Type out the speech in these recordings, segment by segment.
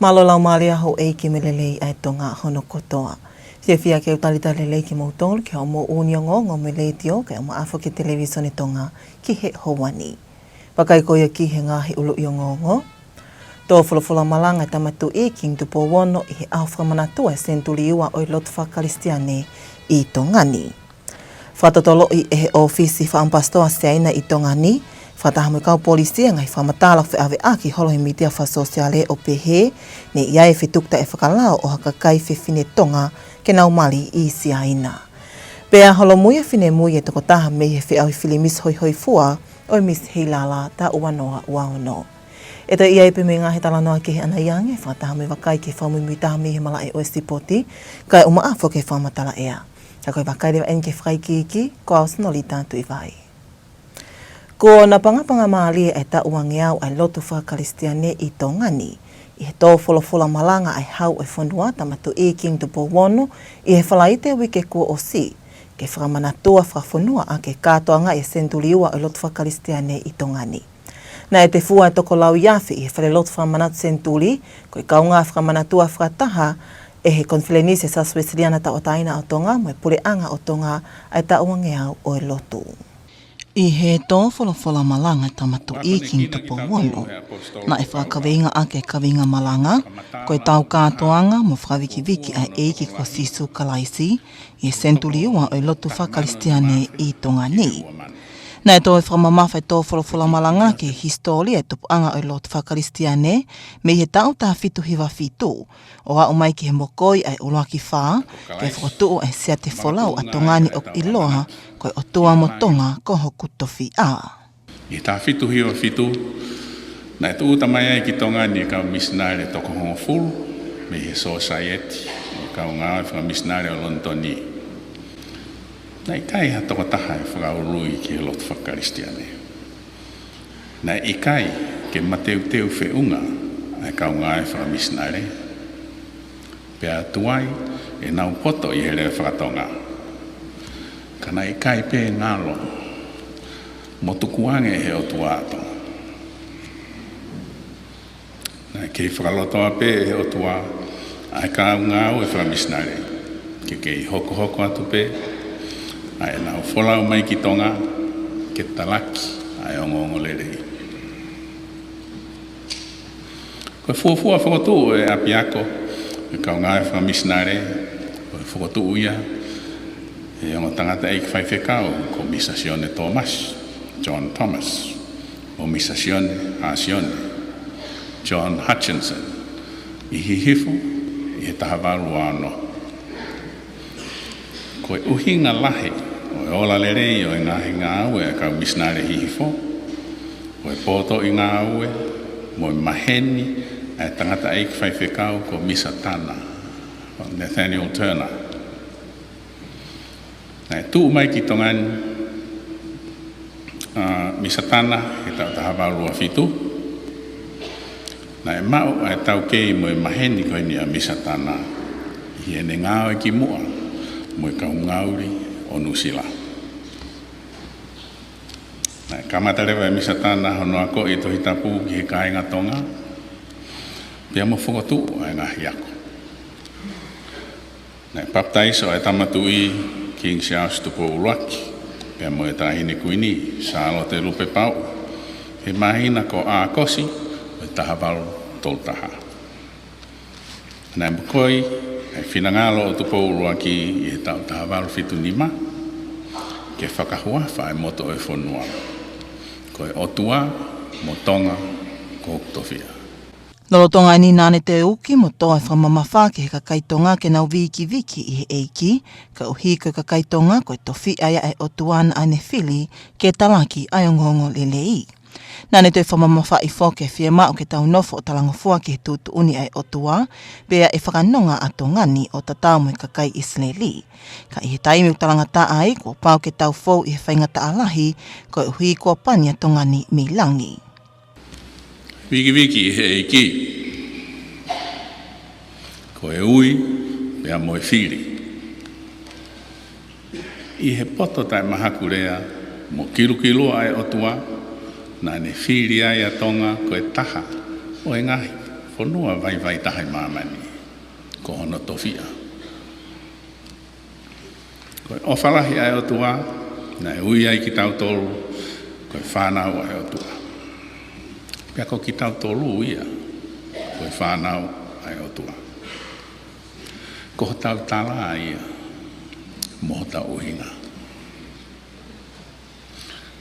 Malolau malia ho eiki melelei ai tonga hono kotoa. Se fia ke utalita lelei ki mautolu ke o mo uniongo melei tio ke o mo afo ke televisione tonga ki he howani. Pakai koia ki he ngahi ulu iongongo. Tō fulafula malanga tamatu i king tupo wono i he awha manatua sentuli iwa o i lotu whakaristiane i Tongani. Whatatolo i e he ofisi whaampastoa seaina i Tongani. Whatahamu kau polisia ngai whamatala whi aki holo i mitia wha sosiale o pehe ne iai whitukta e whakalao o hakakai whine tonga ke nau mali i siaina. Pea holo muia whine muia toko taha mei he whi au i whili mis hoi hoi fua o i mis heilala ta uanoa uaono. E ta iai pe me ngahe talanoa ke he ana iange whatahamu wakai ke whamui taha mei he mala e o estipoti kai uma afo ke whamatala ea. Ta koe wakai rewa enke whaiki ko au sinoli tātu i vai. Ko na pangapanga maali e ta uangeau ai lotu whakaristiane i Tongani, i he tō fulafula malanga ai hau e whanua tamatu i king tupo wono, i he whalaite wike kua o si, ke whamanatua whafunua a ke kātoanga e sentuliua ai lotu whakaristiane i Tongani. Na e te fua e toko lau iafi i he whare lotu whamanatu sentuli, ko i kaunga whamanatua whakataha, e he konfilenise sa Swesiliana ta o taina o Tonga, mo e pule anga o Tonga ai ta uangeau o e lotu. I he tō wholofola malanga tamatu i king tupo wono, na e whakawinga ake kawinga malanga, koe tau kātoanga mo whakawiki ai eiki ko sisu kalaisi, i e sentuliua o i lotu whakaristiane i Tongani. Na e tō e whamamawhai tō wholofola malanga ke histori e tupu anga o i lotu whakaristiane, me he tau tā fitu hiwa fitu, o a umai ki he mokoi ai uloaki whā, ke whakatuu ai sea te wholau a Tongani o iloa, koe o tua mo Tonga ko hoku tofi a. I tā fitu hiwa fitu, na e tuu tamai ai ki Tongani ka missionary toko hongo fulu, me he society, ka o ngā whaka missionary o Londoni. Na i kai ha toko taha e whakaurui ki he lotu whakaristiane. Na i kai ke mateu teu whiunga ai ka o ngā whaka missionary, pia tuai e nau poto i he lea whakatonga. Kana i kai pē ngalo, mo tukuange he o tuato. Na kei whakalotoa pē he o tua, ai ka ngāu e whakamisnare. Ke kei hoko atu pē, ai nau wholau mai ki Tonga, ke talaki, ai ongo lerei. Koe fuafua whakotu e apiako, e ka ngāu e whakamisnare, koe whakotu uia, e o tangata eik whaiwhekau ko Misasione Thomas, John Thomas, o Misasione Hasione, John Hutchinson, i hihifo, i he tahawaru ano. Ko e uhinga lahe, o e ola lerei o e ngahi ngā aue a kau misnare hihifo, o e poto i ngā aue, mo e maheni, e tangata eik whaiwhekau ko Misatana, Nathaniel Turner. Nai tū mai ki Tongani, Misatana, he tau tahawarua fitu. Nai mau ai tau kei mo e maheni koe ni a Misatana, i ene ngāo e ki mua, mo e kau ngauri o Nusila. Nai kamatarewa e Misatana hono ako i Tongatapu ki he kāinga Tonga, pia mo whakatu ai ngahi ako. Nai baptaiso ai tamatu i King Charles tupo uruaki, pia mo e tahine kuini, sālo te lupe pau, he mahina ko a kosi, e tahawaru toltaha. Nai mukoi, e whinangalo o tupo uruaki i he tau tahawaru fitu nima, ke whakahua whae moto e whonua. Ko e otua, mo Tonga, ko Oktofia. Lolo tonga ni nane te uki mo toa e whamamawha ke he kakaitonga ke nau wiki i he eiki, ka uhi koe kakaitonga koe tofi aia e otuana ane whili ke talaki ai o ngongo lelei. Nane te whamamawha i whoke whia mao ke tau nofo o talangofua ke he tūtu uni ai otua, bea e whakanonga a Tongani o tatau mo e kakai Isleli. Ka i he taimi o talangata ai, ko pau ke tau fou i he whaingata alahi, koe uhi kua pania Tongani mi langi. Wiki i he eiki, ko e ui, pia mo e whiri. I he poto tai mahakurea, mo kilu ai otua, na ne whiri ai a Tonga ko e taha, o e ngahi, whanua vai tahe mamani, ko hono tofia. Koe ofalahi ai o tua, na e ui ai ki tau tolu, koe whanau ai o tua. Pea ko ki tau tolu ia, koe whanau ai o tua. Ko tau tala ia, mo tau uhinga.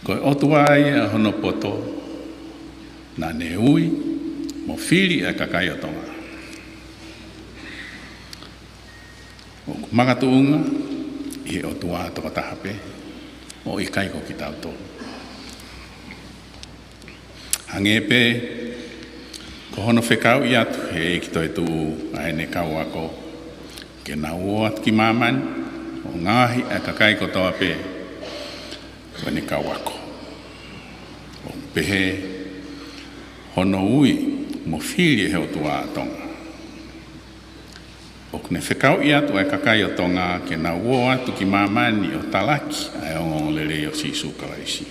Koe o tua ia hono poto, na ne ui, mo whiri e kakai o Tonga. O magatuunga, i o tua Tongatapu, o i kai ko ki tau tolu. Hangepe, ko hono whekau i atu, he ki toi tu aene kau ako, ke na uat ki mamani, o ngahi e kakai ko toa pe, ko ne kau ako. O pehe, hono ui, mo whiri he o tua Tonga. O kune whekau i atu e kakai o Tonga, ke na ua atu ki mamani o talaki, ai o ngongolere o sisu kalaisi.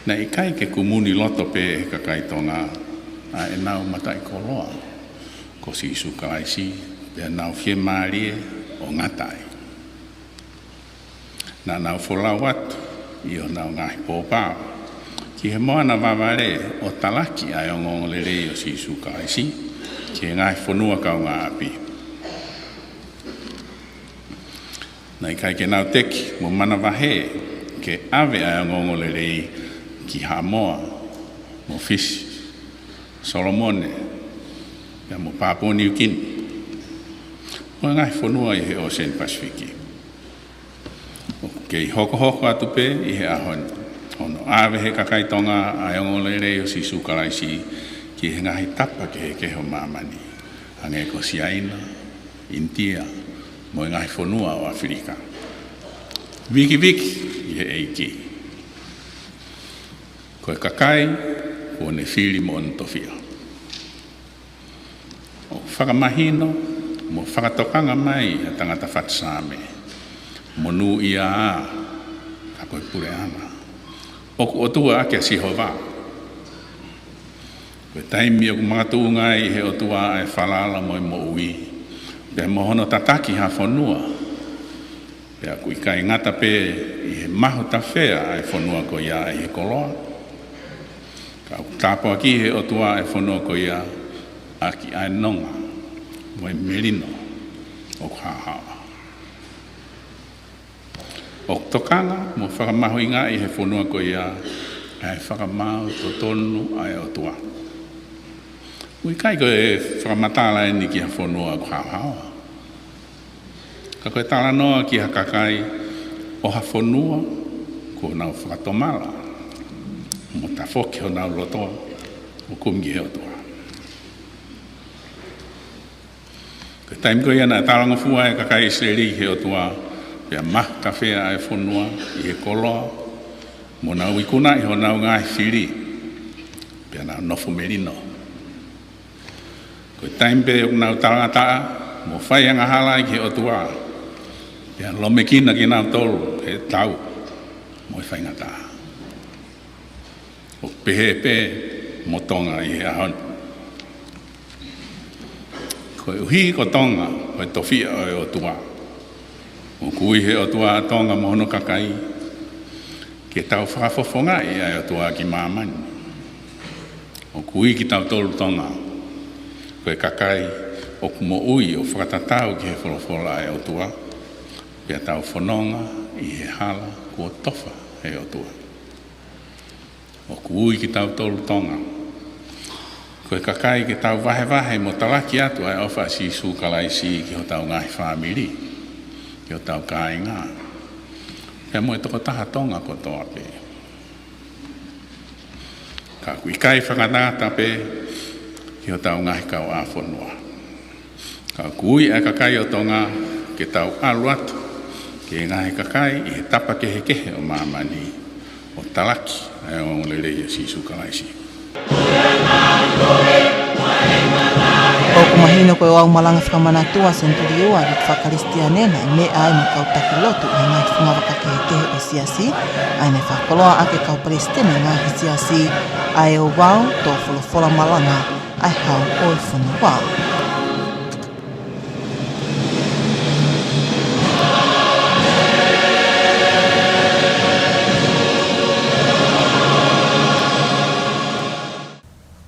Na i kai ke kumuni loto pe e kakai Tonga, a e nau matai koloa, ko sisu kalaisi, pe nau fie marie o ngatai. Na nau wholau atu, i o nau ngahi pōpāo, ki he moana waware o talaki ai o ngongolere o sisu kalaisi, ki he ngai whanua kau ngā api. Na i kai ke nau teki, mo mana wahe, ke ave ai o ngongolere ki Hamoa, mo Fisi, Solomone, ia mo Papua New Guinea. Mo ngai whanua i he Ocean Pasifiki. Ke i hoko atu pe i he ahon. Ono ave he kakai Tonga ai o ngongolere o sisu kalaisi, ki he ngahi tapa ke he keho mamani. Hange ko Siaina, India, mo ngahi whanua o Afrika. Wiki i he eiki. Ko e kakai, ko ne whiri mo on tofia. O whakamahino, mo whakatokanga mai a tangata whatsame. Mo nu ia a, ka koe pure ana. O ku otua ake a sihova. Koe taimi o ku magatunga i he otua e whalala mo i mo ui. Pea mohono tataki ha whanua. Pea ku i kai ngata pe i he mahu ta whea ai whanua ko ia i he koloa. Ka tāpua ki he otua e whanua ko ia aki ai nonga. Mo i merino o ku hahawa. O tokanga mo whakamahu i ngā i he whanua ko ia ai whakamau to tonu ai o tua. Ui kai ko e whakamatala e ni ki ha whanua ko hahawa. Ka koe tala noa ki ha kakai o ha whanua ko nau whakatomala. Mo ta whoki o nau rotoa o kumgi he o tua. Ko taim ko ia na talanga fua e kakai Israeli he o tua. Pea mah ka whea ai whanua i he koloa. Mo nau ikuna i ho nau ngai whiri. Pea nau nofo merino. Ko taim pe o nau tarangataa. Mo whai anga hala i ki he o tua. Pea lomekina ki nau tolu he tau. Mo i whai ngataa. O pehe mo Tonga i he ahon. Ko uhi ko Tonga o tofia o tua. O kui he o tua Tonga mohono kakai. Ke tau whakafofonga i ai o tua ki mamani. O kui ki tau tolu Tonga. Ko e kakai o kumo ui o whakatatau ki he wholofola ai o tua. Pea tau whanonga i he hala kua tofa he o tua. O kui ki tau tolu Tonga. Ko e kakai ki tau wahe mo talaki atu ai ofa si su kalaisi ki ho tau ngahi whamiri. Ki ho tau kāinga. Pea mo e toko taha Tonga ko toa pe. Ka kui kai whakanata pe ki ho tau ngahi kau a whanua. Ka kui e kakai o Tonga ki tau alu atu. Ki ngahi kakai i he tapa kehe o mamani o talaki. Ai o ngolere i sisu kalaisi. O Umahino koe wau malanga whakamanatua senturiua i whakaristianena i me ai me kau takilotu i ngai whungawaka ke tehe o siasi ai ne whakoloa ake kau Palestina ngai siasi ai o wau tō wholofola malanga ai hau oi whunu wau.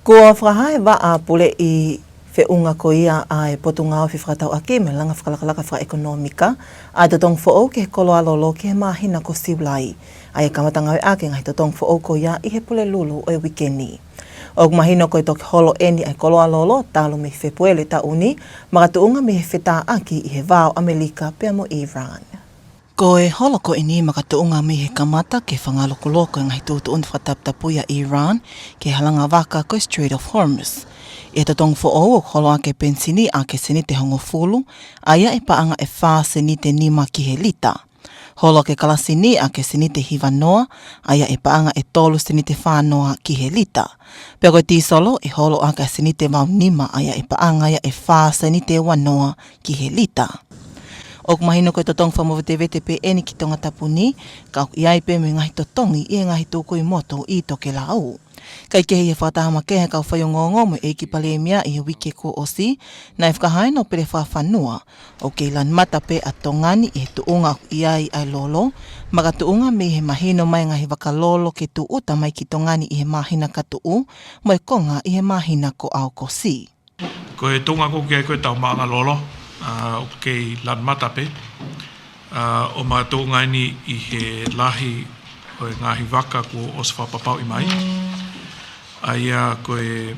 Kua whahai wa a pule i whiunga ko ia ai potunga o whiwhakatau ake me langa whakalakalaka wha-ekonomika a te tong whaau ke kolo alolo ke he mahina ko siulai. Ai e kamatanga ake ngai te tong whaau ko ia i he pule lulu o e wikeni. O mahino ko i toki holo eni ai kolo alolo talo me whepuele ta uni makatuunga me he wheta aki i he vao Amerika pia mo Iran. Ko e holo ko ini makatuunga me he kamata ke whangalokoloko ngai tūtu undi whataptapu ia Iran ke halanga waka ko Strait of Hormuz. E te tong whaau o holo ake pensini ake senite hongo fulu, aia e paanga e wha senite nima ki he lita. Holo ke kalasini ake senite hiva noa, aia e paanga e tolu senite whanoa ki he lita. Pea koe tīsolo e holo ake senite mau nima aia e paanga ia e wha senite wanoa ki he lita. O kumahino koe totong whamawete pe eni ki Tongatapu ni, ka iai pe me ngahi totongi i ngahi tūkui moto i toke lau. Kai kehi e whatahama kehe kau whaiongōngō mo eiki palemia i he wike ko osi, na e whakahae no pere whanua o keilan mata pe a tongani i he tuunga iai ai lolo, maka tuunga me he mahino mai ngahi wakalolo ke tuuta mai ki tongani i he mahina katuu, mo e konga i he mahina ko au kosi. Ko e tunga ko kia koe tau maanga lolo, o kei lan mata pe, o mga tuunga ni i he lahi o ngahi waka ko os whapapau i mai. Aia koe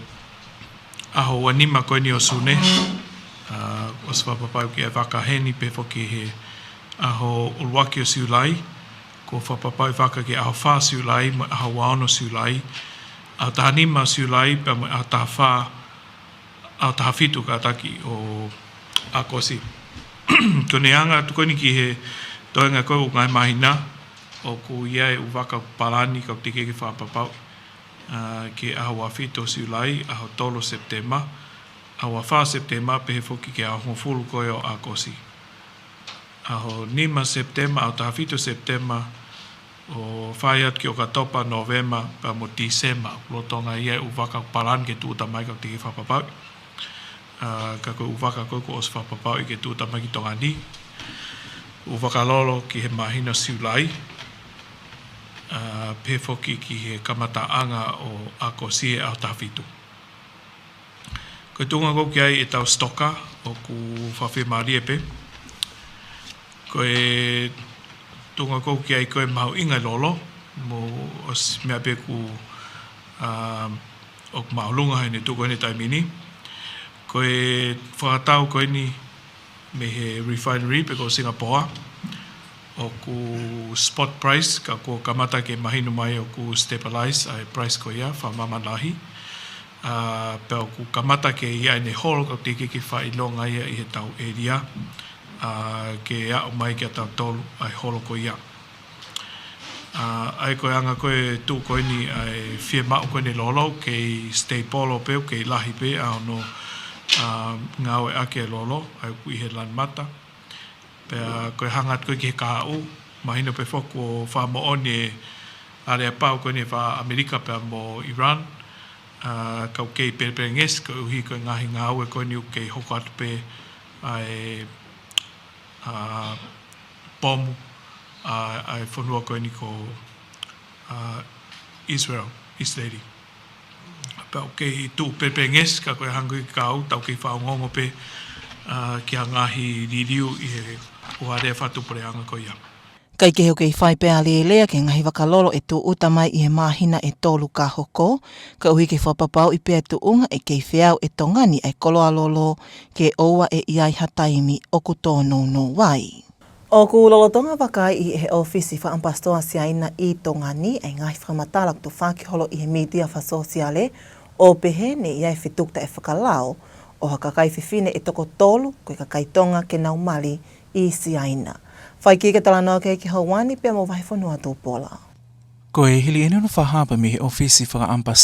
aho wanima koe ni o sune, os whapapau ki e waka heni pe whoki he aho ulwaki o siulai, ko whapapau waka ki aho wha siulai, mo aho waono siulai, aho taha nima siulai, pe mo aho taha wha, aho taha fitu ka taki o a kosi. Kone anga tukoni ki he toenga koe o ngai mahina, o ku iai u waka palani ka tike ki whapapau. Ke ahawa fito siulai, aho tolo Septemba, ahawa wha Septemba, pehe whoki ke aho fulu koe o a kosi. Aho nima Septemba, aho taha fito Septemba, o whaiat ki o katopa Novemba, pa mo Disemba, lotonga iai u waka palani ke tūta mai ka tike whapapau. Ka koe u waka koe ko os whapapau i ke tūta mai ki Tongani. U waka lolo ki he mahina siulai, pefoki ki he kamataanga o ako sie au tawitu. Koe tunga ko ki ai e tau stoka o ku whawhi marie pe. Koe tunga ko ki ai koe mahu ingai lolo, mo os mea pe ku o mahu lunga hene tuko hene taimini. Koe whakatau koe ni me he refinery pe ko Singapore, o ku spot price, ka ko kamata ke mahinu mai o ku stabilize ai price ko ia, whamamanahi. Pe o ku kamata ke ia ne holo ka teke ki whailonga ia i he tau area, ke ia o mai ke tau tolu ai holo ko ia. Ai koe anga koe tū koe ni ai whia mau koe ni lolo, ke stay polo peo, ke lahi pe, au no ngāwe ake lolo, ai ku i he lan mata. Pea koe hangat koe ki he kahau, mahina pe whoku o wha mo oni e are pau koe ni wha Amerika pea mo Iran, kau kei perenges, koe uhi koe ngahi ngāwe koe ni u kei hoko atu pe ai bomu, ai whanua koe ni ko Israel, Israeli. Pea o kei tū perenges, ka koe hangu ki kahau, tau kei whaongongo pe, ki a ngahi ririu i he uarea whatupore anga ko ia. Kai ke heo kei whai pēa lea ke ngahi wakalolo e tō uta mai i he mahina e tōlu ka hoko, ka uhi ke whapapau i pēa tuunga e kei whiau e tongani ai koloa lolo ke oua e iai hataimi o ku tōno no wai. O ku lolotonga wakai i he ofisi whaampastoa siaina i tongani e ngahi whamatalak tu whakiholo i he media whasosiale o pehene iai whitukta e whakalao, o hakakai whiwhine e toko tolu koe kakai tonga ke naumali i siaina. Whai ki ke talanoa ke ki hauani pia mo vai whanua tō Paula. Ko e hili ene no whahapa me he ofisi whakaampa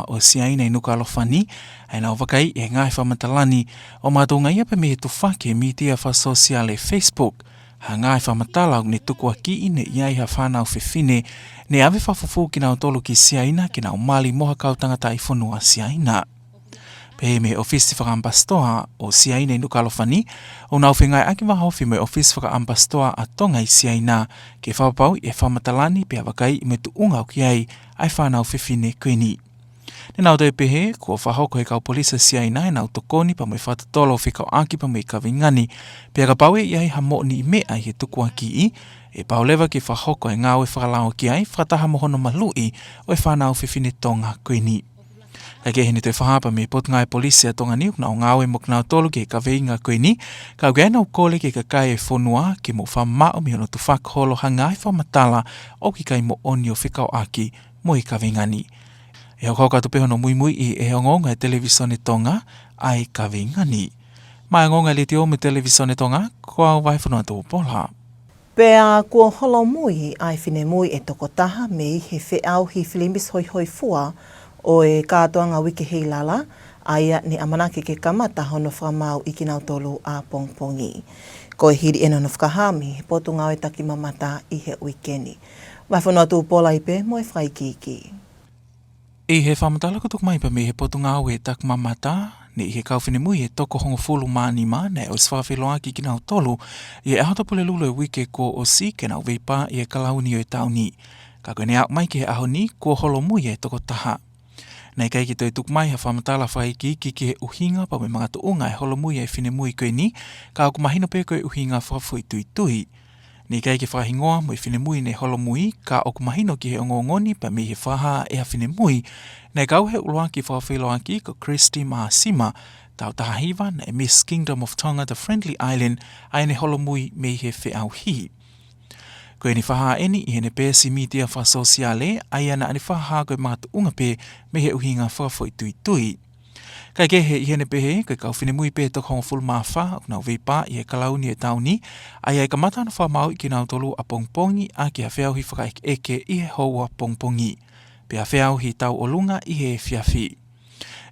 o siaina i Nuku'alofa ni, ai nao wakai e ngai whamatalani o mātou ngai apa me he tufake media whasosiale Facebook, ha ngai whamatala o ne tukua ki i ne iai ha whanau whiwhine, ne awe whafufu ki nao tolu ki siaina ki nao mali moha kau tangata i whunua siaina. Pe me ofisi whakaampa o siaina i Nuku'alofa ni, o nao whengai aki wahofi me ofisi whakaampa a Tonga i siaina, ke whapapau e whamatalani pe awakai i me tuunga o ki ai whanau whiwhine koeni. Ne nao tei pehe, kua whahoko he kau polisa siaina e nao tokoni pa mui whatatolo o whikau aki pa mui kawingani, pe agapaue i ai ha mo'ni i mea he tukua ki i, e paulewa ki whahoko e ngāwe whakalao ki ai, whakataha mohono malui o whanau whiwhine Tonga koeni. Ka ke hene te whahapa me potunga e polisi a Tonga niuk na o ngāwe mok nao tolu ke ka veinga koe ni, ka ugea nao kole ke ka kai e whonua ke mo whamao mi hono tu whakholo hanga e whamatala o ki kai mo oni o whikau aki mo i ka veingani. E hau kau pehono Moimoi i e hongonga e televisone Tonga ai ka veingani. Mai ngonga le te o me televisone Tonga, kua au vai whanua tō Paula. Pea kua holo mui ai whine mui e toko taha me i he wheau hi Filimbis hoi hoi fua o e kātoanga wiki hei lala, aia ni amanake ke kamata hono whamau i ki nau tolu a pongpongi. Ko e hiri eno no whakahami, he potu ngau e taki mamata i he wikeni. Mai whanua tū Paula ipe, mo e whaikiki. I he whamatala ko tuk mai pa me he potu ngau e tak mamata, ne i he kauwhine mui e toko hongo fulu mānima, ne o swawhiloa ki nau tolu, i e ahota pule lulo e wike ko o si ke nau veipa i e kalauni o e tauni. Ka koe ne au mai ki he aho ni, kua holo mui e toko taha. Nei kai ki toi tuk mai ha whamatala whaiki ki he uhinga pa me mga tuunga e holo mui e whine mui koe ni, ka au kumahino pe koe uhinga whawhui tui tui. Nei kai ki whahingoa mo i whine mui ne holo mui, ka au kumahino ki he ongongoni pa me he whaha e ha whine mui, nei kau he uloa ki whawhiloa ki ko Christy Maasima, tau tahahiva na e Miss Kingdom of Tonga, the Friendly Island, ai ne holo mui me he whiau hi. Koe ni whaha eni i hene pēsi media whasosiale, ai ana ani whaha koe mga tuunga pē me he uhinga whawhoi tui tui. Kai ke he i hene pehe, koe kau whine mui pē toko hongo fulu mawha, o nau veipa i he kalauni e tauni, ai ai ka mata ana whamau i ki nau tolu a pongpongi, a ki a whiau hi whakaeke eke i he houa pongpongi. Pe a whiau hi tau olunga i he whiawhi.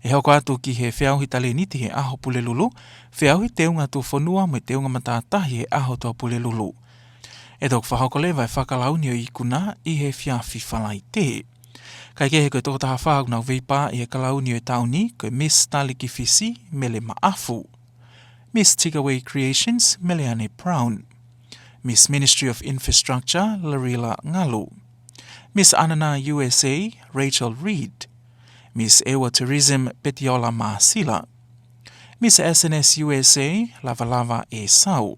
E hoko atu ki he whiau hi tale niti he aho pule lulu, whiau hi teunga tu whanua me teunga matatahi he aho tua pule lulu. E tōk whahoko le vai whakalauni o i kuna i he whiawhi whalai te. Kai ke he koe toko taha whahau nau veipa i he kalauni o e tauni, koe Miss Taliki Fisi, Mele Maafu. Miss Tigaway Creations, Meleane Brown. Miss Ministry of Infrastructure, Larila Ngalu. Miss Anana USA, Rachel Reed. Miss Ewa Tourism, Petiola Maasila. Miss SNS USA, Lavalava E Sau.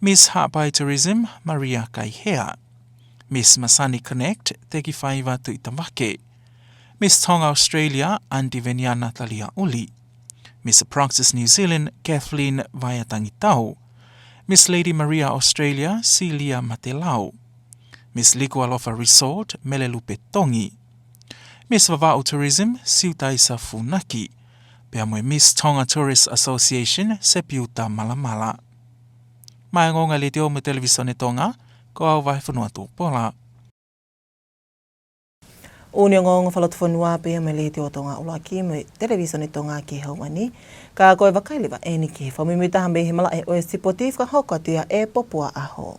Miss Hapai Tourism, Maria Kaihea. Miss Masani Connect, Teki Whaiva Tuitawake. Miss Tonga Australia, Andi Venia Natalia Uli. Miss Praxis New Zealand, Kathleen Vaiatangitau. Miss Lady Maria Australia, Celia Matelau. Miss Nuku'alofa Resort, Melelupe Tongi. Miss Vava'u Tourism, Siutaisa Funaki. Pea moe Miss Tonga Tourist Association, Sepiuta Malamala. Mai ngonga le te o me televisone Tonga, ko au vai whanua tō Paula. Uni ngonga whalotu whanua pe me le te o Tonga ulaki me televisone Tonga ki hauani. Ka koe wakailiwa e ni ki whamimita hambe he mala e oe sipotif ka hoko atua e popua aho.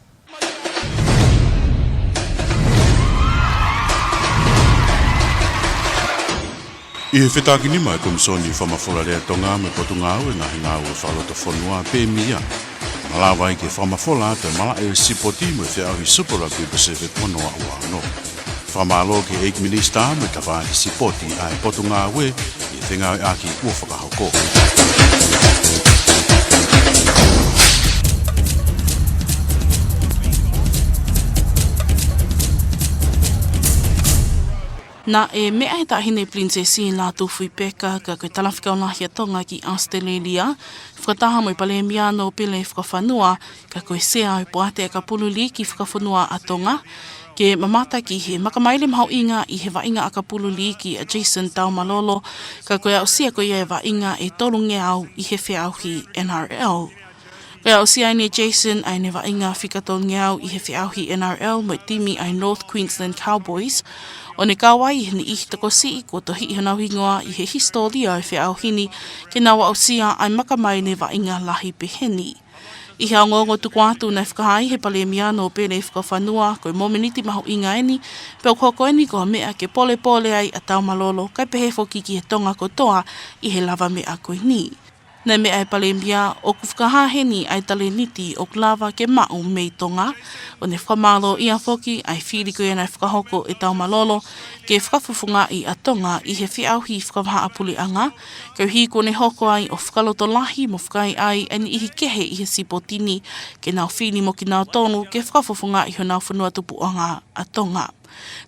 I he whetaki ni mai komisoni whamawhora rea Tonga me potunga au e ngahi ngāu e whalotu whanua pe mia. Malawa i ke whamawhola te mala e sipoti me whiau hi Super Rugby Pacific Manoa Uano. Whamalo ke 8 minista me ka whahi sipoti ai potunga aue i whenga e aki ua whakahoko. Na e mea e tahine prinsesi Latu fui peka ka koe talawhika o lahia Tonga ki Australia, whakataha mo i palemia no pile whakawhanua, ka koe sea o poate ka pululi ki whakawhanua a Tonga, ke mamata ki he makamaile mahau inga i he wainga a ka pululi ki adjacent tau malolo, ka koe au sia koe e wainga e tolunge au i he whiauhi NRL. Kaya o si ni Jason ay newa inga whikatol ngiau I he whiauhi NRL mo timi ai North Queensland Cowboys. O ne kawai ni I tako si ko to hi hana hingoa I he historia I whiauhini ke nawa o sia ai makamai newa inga lahi peheni. I hea ngongo tuku atu na whakahai he pale miano o pene whakawhanua koe mominiti mahu inga eni, peo koko eni ko mea ke pole pole ai a tau malolo kai pehe foki ki he tonga kotoa I he lava mea koe ni. Nei mea e pale mia o ku whakahaheni ai tale niti o lava ke mau mei tonga, o ne whamalo ia foki ai whiri koe nei whakahoko e tau malolo, ke whakafufunga I a tonga I he whiauhi whakawaha apuli anga, kau hi ko ne hoko ai o whakaloto lahi mo whakai ai eni I he kehe I he sipotini, ke nau whini mo ki nau tonu ke whakafufunga I ho nau whanua tupu anga a tonga.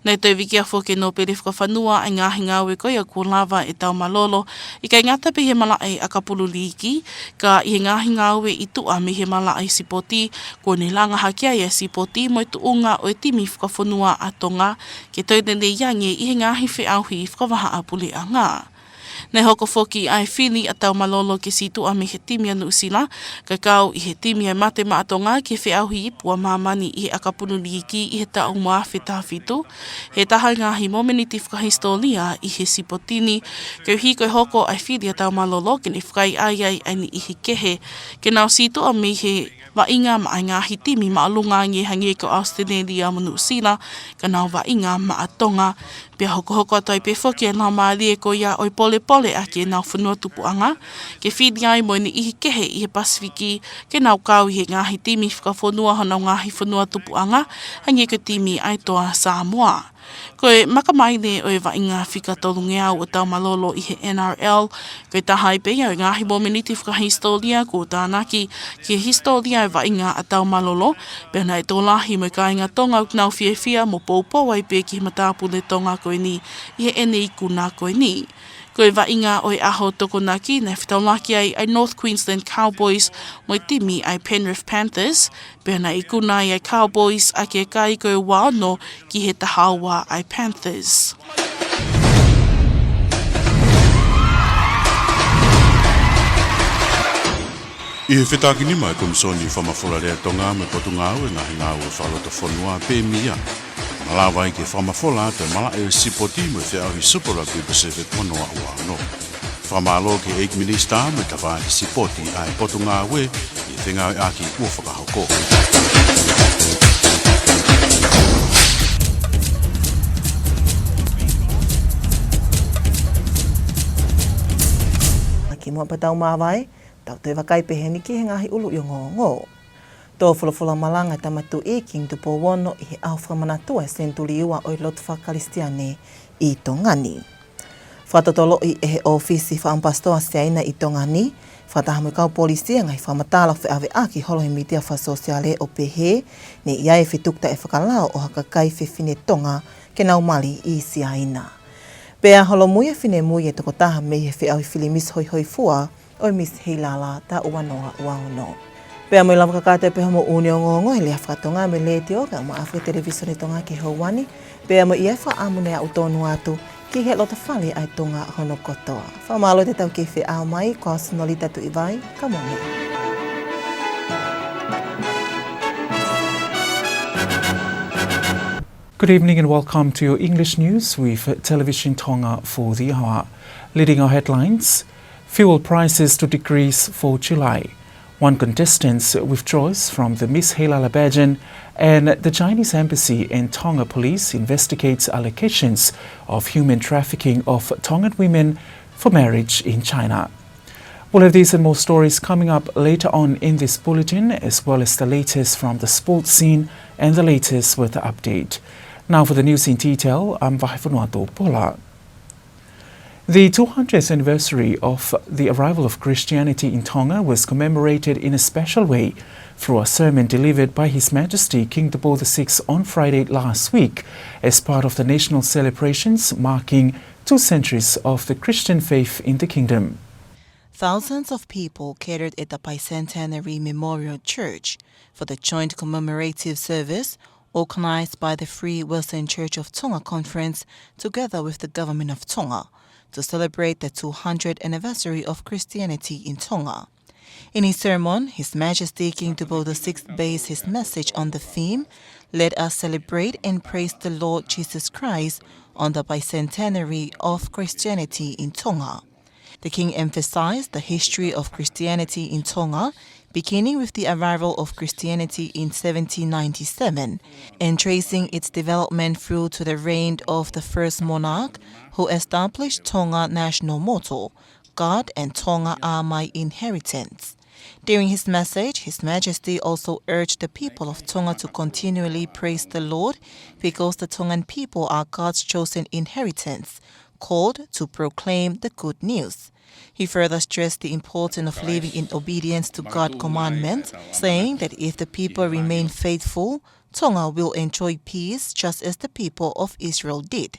Nei tau wiki a whoke no pere whakawhanua ai ngahi ngāwe koe a kua lava e tau malolo, I kai ngata pe he malae a kapulu liki, ka I he ngahi ngāwe I tua me he malae sipoti, ko ne langa hakia ia sipoti mo I tuunga o e timi whakawhanua a tonga, ke tau tene iange I he ngahi whiauhi whakawaha a puli a ngā. Nei hoko foki ai whini a tau malolo ke situ a me he timi anu usila, ka kau I he timi ai mate maatonga ke whiauhi ipua mamani I he akapunu liki I he tau maa whitawhitu, he taha ngahi momeniti whakahistoria I he sipotini, kau hi koe hoko ai whini a tau malolo ke ne whakai ai ni I he kehe, ke nau situ a me he wainga ma ai ngahi timi ma alunga nge hange ko Australia manu usila, ka nau wainga ma a tonga, pia hoko atai pe whoki e nā maalie ko ia oi pole ake nau whanua tupuanga, ke whini ai mo ni I he kehe I he Pasifiki, ke nau kau I he ngahi timi whakawhanua hanau ngahi whanua tupuanga, hangi ko timi ai toa Samoa. Koe makamai ne o e wainga whikatolu ngeau o tau malolo I he NRL, koe tahai pe au ngahi mominiti whakahistoria ko tānaki ki historia e wainga a tau malolo, pe nei tō lahi mo ka inga tonga nau whiawhia mo poupou ai pe ki matapu le tonga koe ni I he ene I kuna koe ni. Koe wainga o e aho tokonaki nei whitaulaki ai North Queensland Cowboys mo timi ai Penrith Panthers, pēna I kuna ai Cowboys a ke kai koe wāno ki he tahawa ai Panthers. I he whetaki ni mai komisoni whamawhora rea tonga me potunga au e ngahi ngā ue whalota whanua pē mia. Malawa I ke whamawhora te mala e sipoti me whiauhi Super Rugby Pacific wanoa ua no. Whamalo ke 8 minista me tawai sipoti ai potunga aue I whenga e aki ua whakahoko. Ki mua patau mawai, tau te wakai peheni ki he ngahi ulu I ngō. Tō whulawhula malanga tamatu I King Tupo Wono I he au whamanatua e senturi ua o I lotu whakaristiane I Tongani. Whatotolo I he ofisi whaampastoa seaina I Tongani, whatahamu kau polisia ngai whamatala wheawe aki holohi mitia whasosiale o pehe, ne iai whitukta e whakalao o hakakai whiwhine tonga ke nau mali I siaina. Pea holo muia whine muia toko taha me he whiawi whili Miss Hoi Fua o Miss Heilala ta uanoa uaono. Pea mo lava kakate peho mo uni o ngongo he lea whakatonga me le teo ka mo Afrika Televisoni tonga ke hauani. Pea mo ia whaamune a utonu atu ki he lota whale ai tonga hono kotoa. Whamalo te tau ke whi au mai, kua sunoli tatu I vai, ka mongi. Good evening and welcome to your English news with Television Tonga for the hour. Leading our headlines, fuel prices to decrease for July. One contestant withdraws from the Miss Heilala pageant, and the Chinese embassy and Tonga police investigates allegations of human trafficking of Tongan women for marriage in China. We'll have these and more stories coming up later on in this bulletin, as well as the latest from the sports scene and the latest weather update. Now for the news in detail, I'm Vahifunuato Paula. The 200th anniversary of the arrival of Christianity in Tonga was commemorated in a special way through a sermon delivered by His Majesty King Tupou VI on Friday last week as part of the national celebrations marking 2 centuries of the Christian faith in the kingdom. Thousands of people gathered at the Bicentenary Memorial Church for the joint commemorative service organized by the Free Western Church of Tonga Conference together with the Government of Tonga to celebrate the 200th anniversary of Christianity in Tonga. In his sermon, His Majesty King Tupoto VI based his message on the theme, "Let us celebrate and praise the Lord Jesus Christ" on the bicentenary of Christianity in Tonga. The King emphasized the history of Christianity in Tonga, beginning with the arrival of Christianity in 1797 and tracing its development through to the reign of the first monarch who established Tonga national motto, "God and Tonga are my inheritance." During his message, His Majesty also urged the people of Tonga to continually praise the Lord because the Tongan people are God's chosen inheritance, called to proclaim the good news. He further stressed the importance of living in obedience to God's commandments, saying that if the people remain faithful, Tonga will enjoy peace just as the people of Israel did.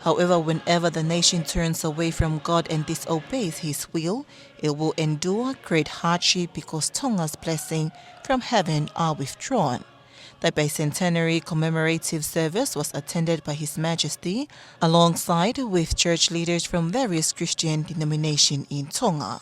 However, whenever the nation turns away from God and disobeys His will, it will endure great hardship because Tonga's blessing from heaven are withdrawn. The bicentenary commemorative service was attended by His Majesty alongside with church leaders from various Christian denominations in Tonga.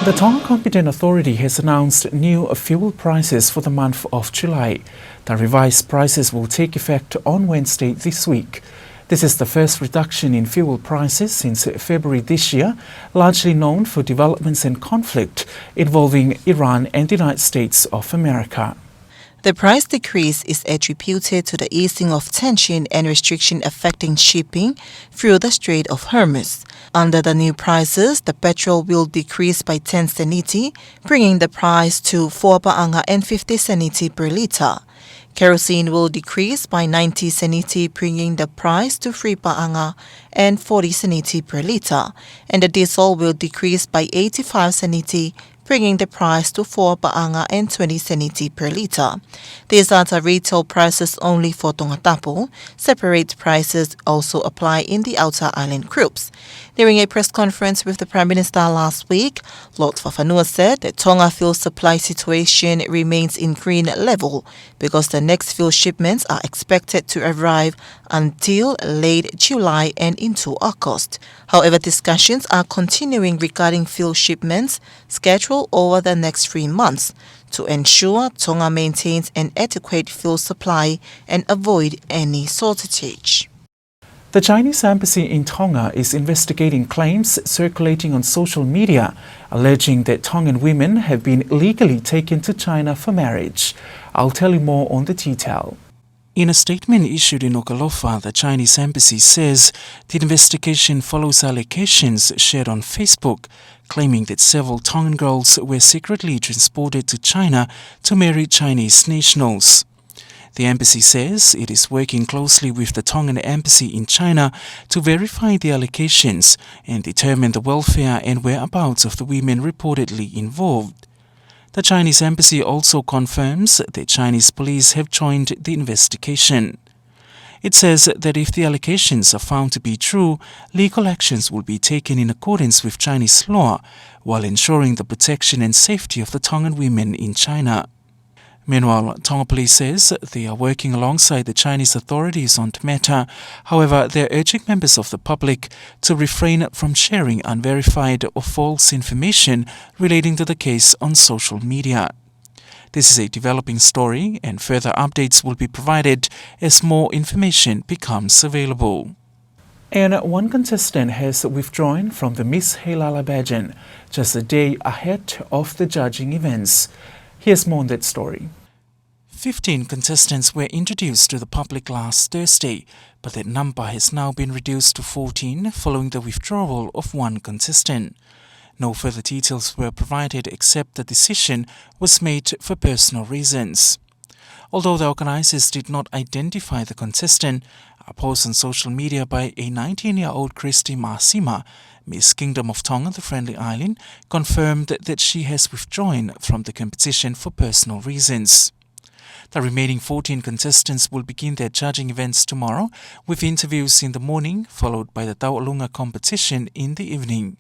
The Tonga Competent Authority has announced new fuel prices for the month of July. The revised prices will take effect on Wednesday this week. This is the first reduction in fuel prices since February this year, largely known for developments and conflict involving Iran and the United States of America. The price decrease is attributed to the easing of tension and restriction affecting shipping through the Strait of Hormuz. Under the new prices, the petrol will decrease by 10 seniti, bringing the price to 4 paanga and 50 seniti per litre. Kerosene will decrease by 90 seniti, bringing the price to 3 paanga and 40 seniti per litre, and the diesel will decrease by 85 seniti, bringing the price to 4 paanga and 20 seniti per litre. These are the retail prices only for Tongatapu. Separate prices also apply in the outer island groups. During a press conference with the Prime Minister last week, Lord Fafanua said that Tonga fuel supply situation remains in green level because the next fuel shipments are expected to arrive until late July and into August. However, discussions are continuing regarding fuel shipments scheduled over the next 3 months to ensure Tonga maintains an adequate fuel supply and avoid any shortage. The Chinese embassy in Tonga is investigating claims circulating on social media alleging that Tongan women have been illegally taken to China for marriage. I'll tell you more on the detail. In a statement issued in Nuku'alofa, the Chinese embassy says the investigation follows allegations shared on Facebook claiming that several Tongan girls were secretly transported to China to marry Chinese nationals. The embassy says it is working closely with the Tongan embassy in China to verify the allegations and determine the welfare and whereabouts of the women reportedly involved. The Chinese embassy also confirms that Chinese police have joined the investigation. It says that if the allegations are found to be true, legal actions will be taken in accordance with Chinese law while ensuring the protection and safety of the Tongan women in China. Meanwhile, Tonga Police says they are working alongside the Chinese authorities on the matter. However, they are urging members of the public to refrain from sharing unverified or false information relating to the case on social media. This is a developing story, and further updates will be provided as more information becomes available. And one contestant has withdrawn from the Miss Halala pageant just a day ahead of the judging events. Here's more on that story. 15 contestants were introduced to the public last Thursday, but that number has now been reduced to 14 following the withdrawal of one contestant. No further details were provided except the decision was made for personal reasons. Although the organizers did not identify the contestant, a post on social media by a 19-year-old Christy Masima, Miss Kingdom of Tonga, the Friendly Island, confirmed that she has withdrawn from the competition for personal reasons. The remaining 14 contestants will begin their judging events tomorrow, with interviews in the morning, followed by the Tau'alunga competition in the evening.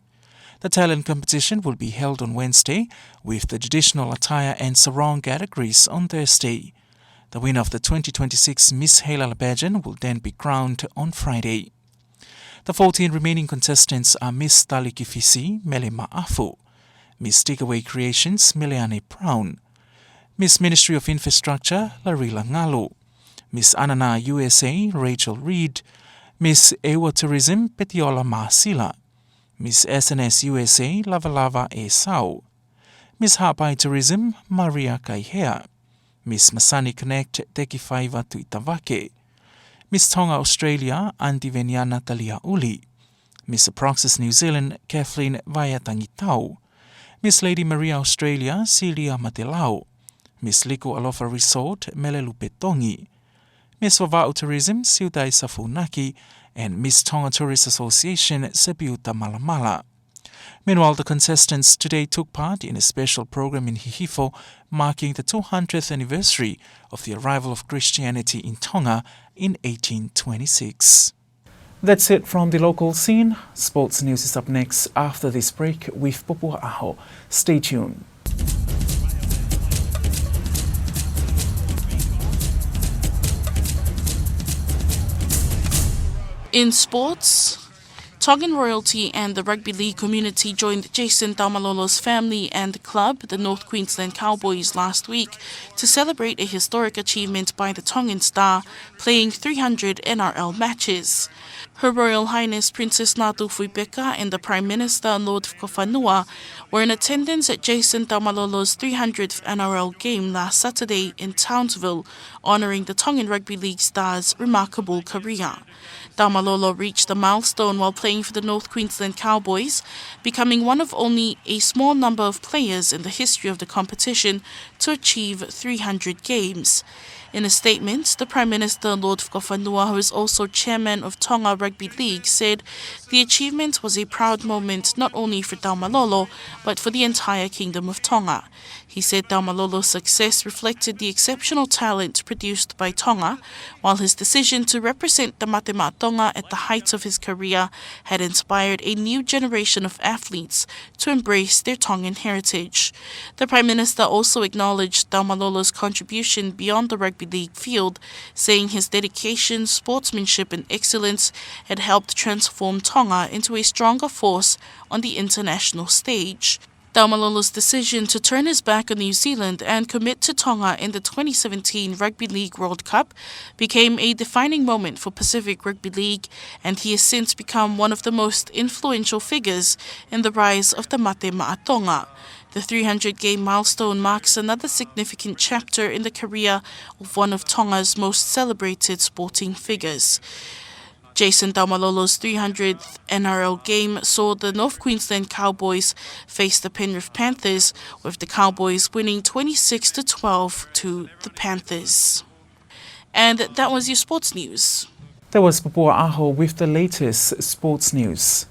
The talent competition will be held on Wednesday, with the traditional attire and sarong categories on Thursday. The winner of the 2026 Miss Halala pageant will then be crowned on Friday. The 14 remaining contestants are Miss Talikifisi Mele Ma'afu, Miss Takeaway Creations Meleane Brown, Miss Ministry of Infrastructure Larila Ngalu, Miss Anana USA Rachel Reed, Miss Ewa Tourism Petiola Masila, Miss SNS USA Lavalava Esau, Miss Hapai Tourism Maria Kaihea, Miss Masani Connect Tekifaiva Tuitavake, Miss Tonga Australia Antiveniana Talia Uli, Miss Aproxis New Zealand Kathleen Vayatangitau, Miss Lady Maria Australia Celia Matelau, Miss Nuku'alofa Resort Melelupe Tongi, Miss Wava'u Tourism Siudai Safunaki, and Miss Tonga Tourist Association Sepiuta Malamala. Meanwhile, the contestants today took part in a special program in Hihifo marking the 200th anniversary of the arrival of Christianity in Tonga in 1826. That's it from the local scene. Sports news is up next after this break with Pupua'aho. Stay tuned. In sports, Tongan royalty and the rugby league community joined Jason Taumalolo's family and club, the North Queensland Cowboys, last week to celebrate a historic achievement by the Tongan star, playing 300 NRL matches. Her Royal Highness Princess Latu and the Prime Minister Lord Whakawhanua were in attendance at Jason Taumalolo's 300th NRL game last Saturday in Townsville, honouring the Tongan Rugby League star's remarkable career. Taumalolo reached the milestone while playing for the North Queensland Cowboys, becoming one of only a small number of players in the history of the competition to achieve 300 games. In a statement, the Prime Minister Lord Whakawhanua, who is also chairman of Tonga Rugby League, said the achievement was a proud moment not only for Taumalolo, but for the entire Kingdom of Tonga. He said Taumalolo's success reflected the exceptional talent produced by Tonga, while his decision to represent the Mate Mā Tonga at the height of his career had inspired a new generation of athletes to embrace their Tongan heritage. The Prime Minister also acknowledged Taumalolo's contribution beyond the rugby league field, saying his dedication, sportsmanship and excellence had helped transform Tonga into a stronger force on the international stage. Taumalolo's decision to turn his back on New Zealand and commit to Tonga in the 2017 Rugby League World Cup became a defining moment for Pacific Rugby League, and he has since become one of the most influential figures in the rise of the Mate Mā Tonga. The 300-game milestone marks another significant chapter in the career of one of Tonga's most celebrated sporting figures. Jason Taumalolo's 300th NRL game saw the North Queensland Cowboys face the Penrith Panthers, with the Cowboys winning 26-12 to the Panthers. And that was your sports news. That was Pupua'aho with the latest sports news.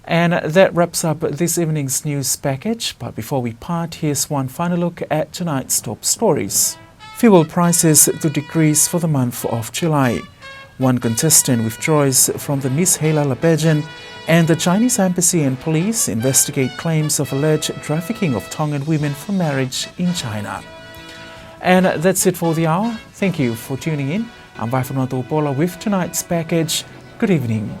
And that wraps up this evening's news package. But before we part, here's one final look at tonight's top stories. Fuel prices to decrease for the month of July. One contestant withdraws from the Miss Halala pageant, and the Chinese embassy and police investigate claims of alleged trafficking of Tongan women for marriage in China. And that's it for the hour. Thank you for tuning in. I'm Paula with tonight's package. Good evening.